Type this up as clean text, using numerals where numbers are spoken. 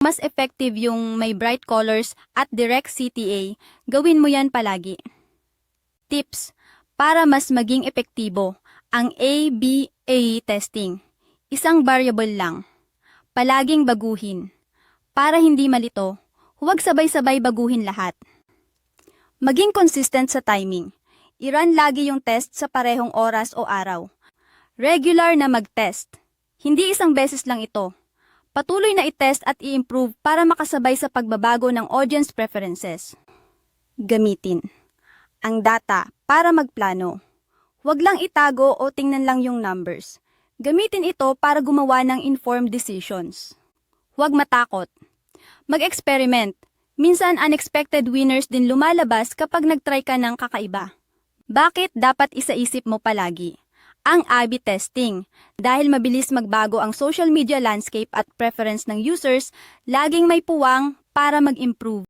mas effective yung may bright colors at direct CTA, gawin mo yan palagi. Tips para mas maging epektibo ang ABA testing. Isang variable lang. Palaging baguhin. Para hindi malito, huwag sabay-sabay baguhin lahat. Maging consistent sa timing. I-run lagi yung test sa parehong oras o araw. Regular na mag-test. Hindi isang beses lang ito. Patuloy na i-test at i-improve para makasabay sa pagbabago ng audience preferences. Gamitin ang data para magplano. Huwag lang itago o tingnan lang yung numbers. Gamitin ito para gumawa ng informed decisions. Huwag matakot. Mag-experiment. Minsan unexpected winners din lumalabas kapag nag-try ka ng kakaiba. Bakit dapat isaisip mo palagi? Ang A/B testing. Dahil mabilis magbago ang social media landscape at preference ng users, laging may puwang para mag-improve.